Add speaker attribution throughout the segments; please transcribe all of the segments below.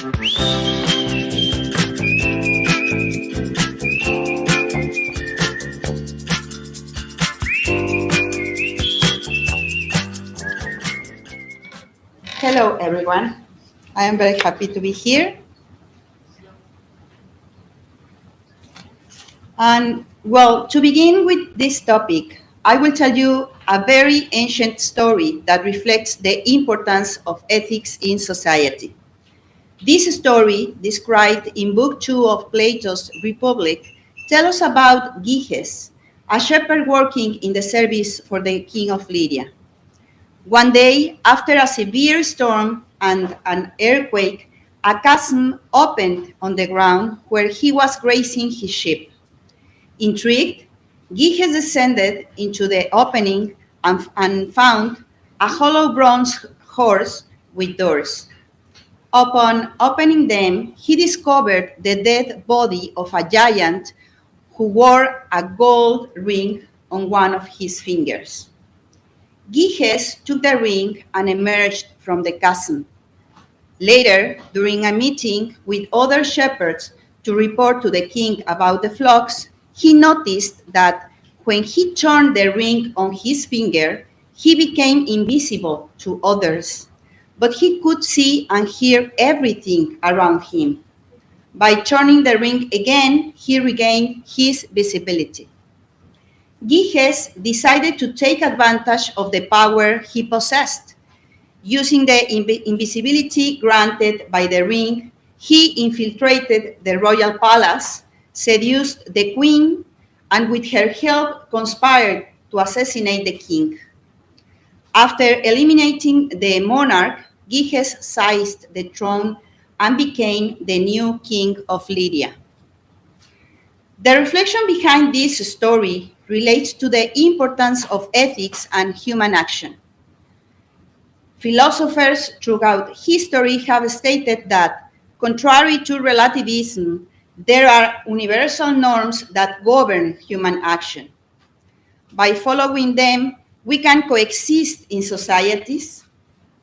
Speaker 1: Hello, everyone. I am very happy to be here. And well, to begin with this topic, I will tell you a very ancient story that reflects the importance of ethics in society. This story, described in Book 2 of Plato's Republic, tells us about Gyges, a shepherd working in the service for the king of Lydia. One day, after a severe storm and an earthquake, a chasm opened on the ground where he was grazing his sheep. Intrigued, Gyges descended into the opening and found a hollow bronze horse with doors. Upon opening them, he discovered the dead body of a giant who wore a gold ring on one of his fingers. Gyges took the ring and emerged from the chasm. Later, during a meeting with other shepherds to report to the king about the flocks, he noticed that when he turned the ring on his finger, he became invisible to others, but he could see and hear everything around him. By turning the ring again, he regained his visibility. Gyges decided to take advantage of the power he possessed. Using the invisibility granted by the ring, he infiltrated the royal palace, seduced the queen, and with her help conspired to assassinate the king. After eliminating the monarch, Gyges seized the throne and became the new king of Lydia. The reflection behind this story relates to the importance of ethics and human action. Philosophers throughout history have stated that, contrary to relativism, there are universal norms that govern human action. By following them, we can coexist in societies,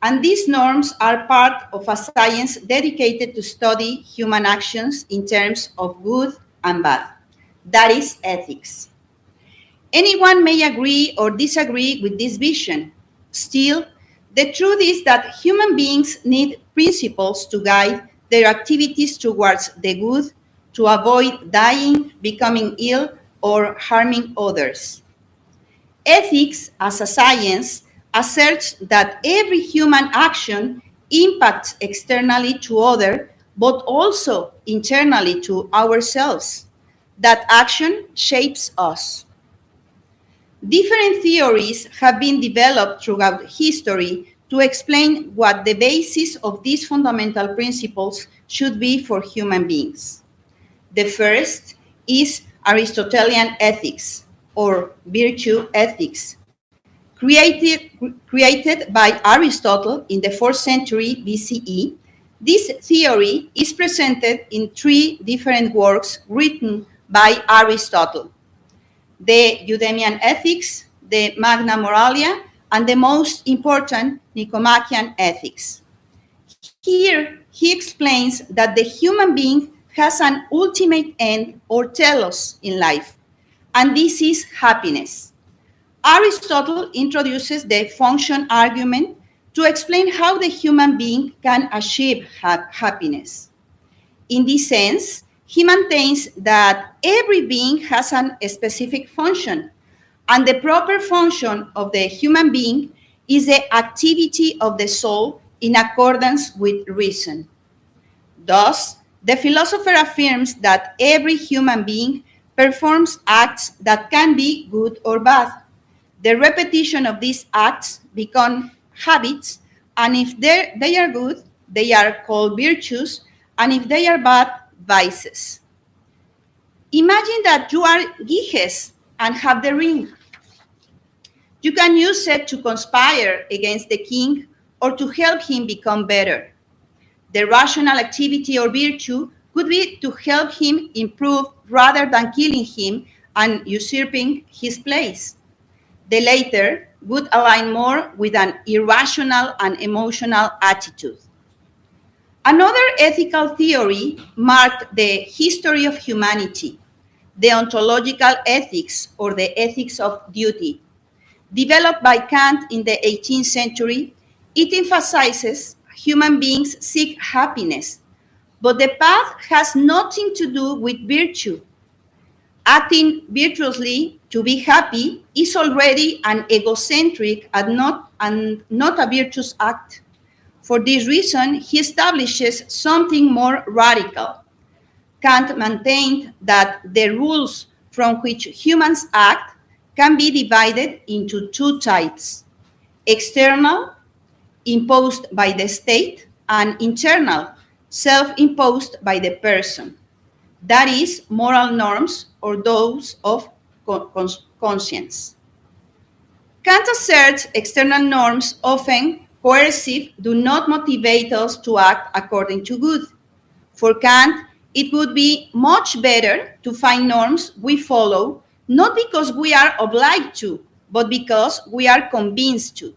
Speaker 1: and these norms are part of a science dedicated to study human actions in terms of good and bad. That is ethics. Anyone may agree or disagree with this vision. Still, the truth is that human beings need principles to guide their activities towards the good, to avoid dying, becoming ill, or harming others. Ethics, as a science, asserts that every human action impacts externally to others, but also internally to ourselves. That action shapes us. Different theories have been developed throughout history to explain what the basis of these fundamental principles should be for human beings. The first is Aristotelian ethics, or virtue ethics, created by Aristotle in the 4th century BCE. This theory is presented in 3 different works written by Aristotle: the Eudemian Ethics, the Magna Moralia, and the most important, Nicomachean Ethics. Here, he explains that the human being has an ultimate end or telos in life, and this is happiness. Aristotle introduces the function argument to explain how the human being can achieve happiness. In this sense, he maintains that every being has a specific function, and the proper function of the human being is the activity of the soul in accordance with reason. Thus, the philosopher affirms that every human being performs acts that can be good or bad. The repetition of these acts become habits, and if they are good, they are called virtues, and if they are bad, vices. Imagine that you are Gyges and have the ring. You can use it to conspire against the king or to help him become better. The rational activity or virtue could be to help him improve rather than killing him and usurping his place. The latter would align more with an irrational and emotional attitude. Another ethical theory marked the history of humanity, the ontological ethics or the ethics of duty. Developed by Kant in the 18th century, it emphasizes human beings seek happiness, but the path has nothing to do with virtue. Acting virtuously to be happy is already an egocentric and not a virtuous act. For this reason, he establishes something more radical. Kant maintained that the rules from which humans act can be divided into two types: external, imposed by the state, and internal, self imposed by the person. That is, moral norms or those of conscience. Kant asserts external norms, often coercive, do not motivate us to act according to good. For Kant, it would be much better to find norms we follow not because we are obliged to, but because we are convinced to.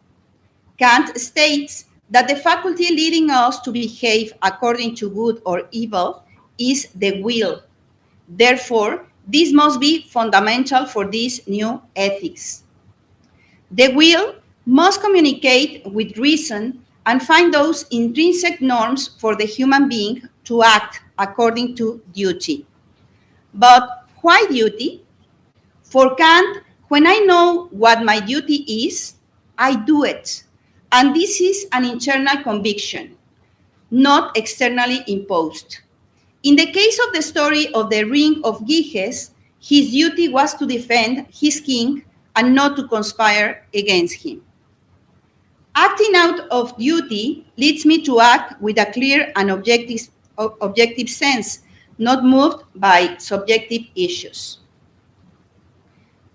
Speaker 1: Kant states that the faculty leading us to behave according to good or evil is the will. Therefore, this must be fundamental for this new ethics. The will must communicate with reason and find those intrinsic norms for the human being to act according to duty. But why duty? For Kant, when I know what my duty is, I do it. And this is an internal conviction, not externally imposed. In the case of the story of the Ring of Giges, his duty was to defend his king and not to conspire against him. Acting out of duty leads me to act with a clear and objective sense, not moved by subjective issues.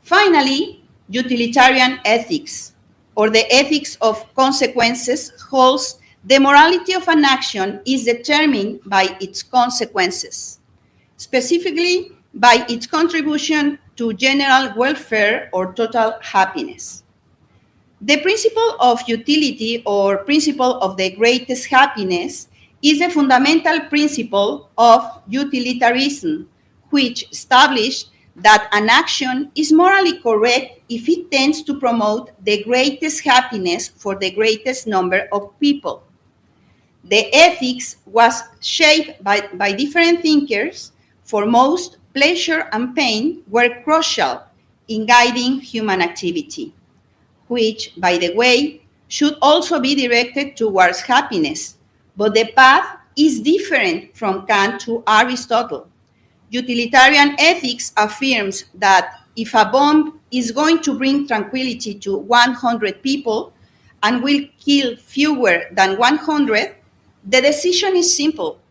Speaker 1: Finally, utilitarian ethics, or the ethics of consequences, holds the morality of an action is determined by its consequences, specifically by its contribution to general welfare or total happiness. The principle of utility or principle of the greatest happiness is the fundamental principle of utilitarianism, which established that an action is morally correct if it tends to promote the greatest happiness for the greatest number of people. The ethics was shaped by different thinkers. For most, pleasure and pain were crucial in guiding human activity, which, by the way, should also be directed towards happiness. But the path is different from Kant to Aristotle. Utilitarian ethics affirms that if a bomb is going to bring tranquility to 100 people and will kill fewer than 100, the decision is simple.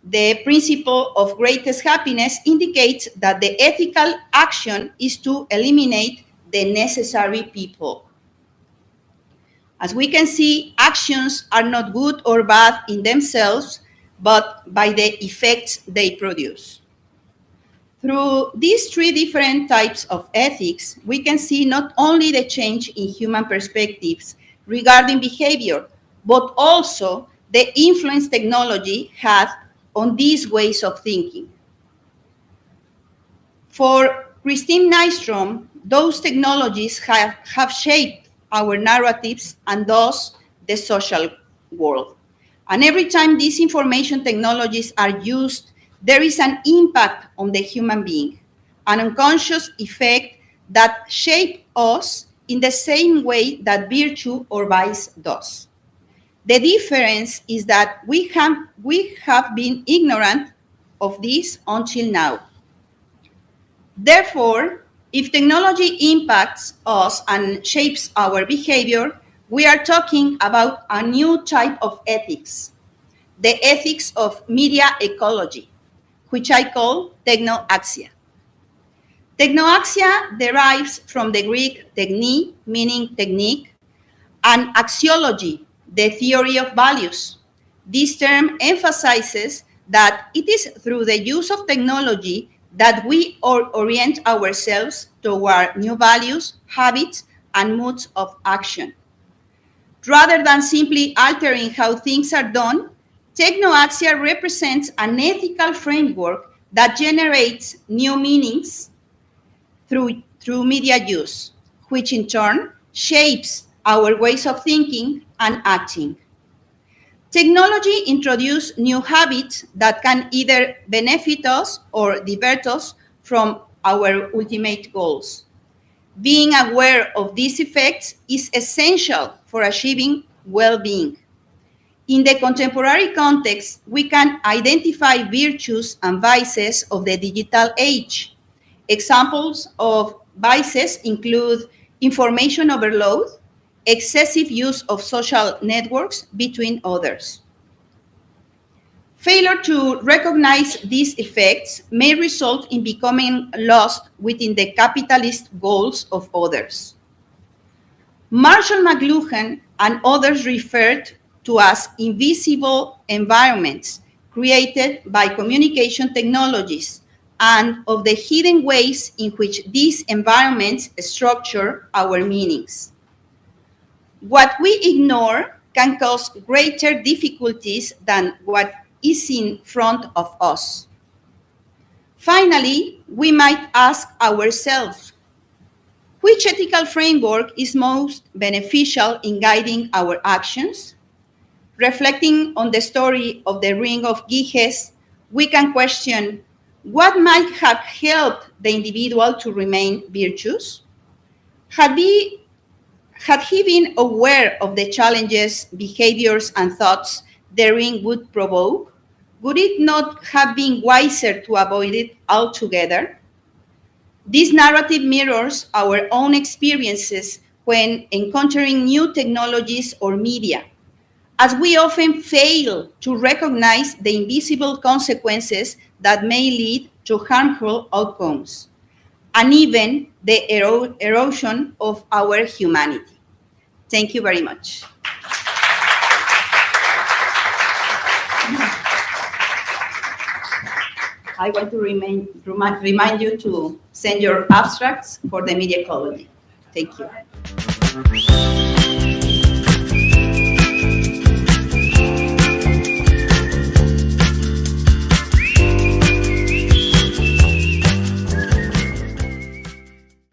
Speaker 1: The principle of greatest happiness indicates that the ethical action is to eliminate the necessary people. As we can see, actions are not good or bad in themselves, but by the effects they produce. Through these three different types of ethics, we can see not only the change in human perspectives regarding behavior, but also the influence technology has on these ways of thinking. For Christine Nystrom, those technologies have shaped our narratives and thus the social world. And every time these information technologies are used, there is an impact on the human being, an unconscious effect that shapes us in the same way that virtue or vice does. The difference is that we have been ignorant of this until now. Therefore, if technology impacts us and shapes our behavior, we are talking about a new type of ethics, the ethics of media ecology, which I call Technoaxia. Technoaxia derives from the Greek techni, meaning technique, and axiology, the theory of values. This term emphasizes that it is through the use of technology that we orient ourselves toward new values, habits, and modes of action. Rather than simply altering how things are done, Technoaxia represents an ethical framework that generates new meanings through media use, which in turn shapes our ways of thinking and acting. Technology introduces new habits that can either benefit us or divert us from our ultimate goals. Being aware of these effects is essential for achieving well-being. In the contemporary context, we can identify virtues and vices of the digital age. Examples of vices include information overload, excessive use of social networks, between others. Failure to recognize these effects may result in becoming lost within the capitalist goals of others. Marshall McLuhan and others referred to as invisible environments created by communication technologies and of the hidden ways in which these environments structure our meanings. What we ignore can cause greater difficulties than what is in front of us. Finally, we might ask ourselves, which ethical framework is most beneficial in guiding our actions? Reflecting on the story of the Ring of Giges, we can question what might have helped the individual to remain virtuous? Had he been aware of the challenges, behaviors, and thoughts the ring would provoke, would it not have been wiser to avoid it altogether? This narrative mirrors our own experiences when encountering new technologies or media, as we often fail to recognize the invisible consequences that may lead to harmful outcomes, and even the erosion of our humanity. Thank you very much. I want to remind you to send your abstracts for the media ecology. Thank you.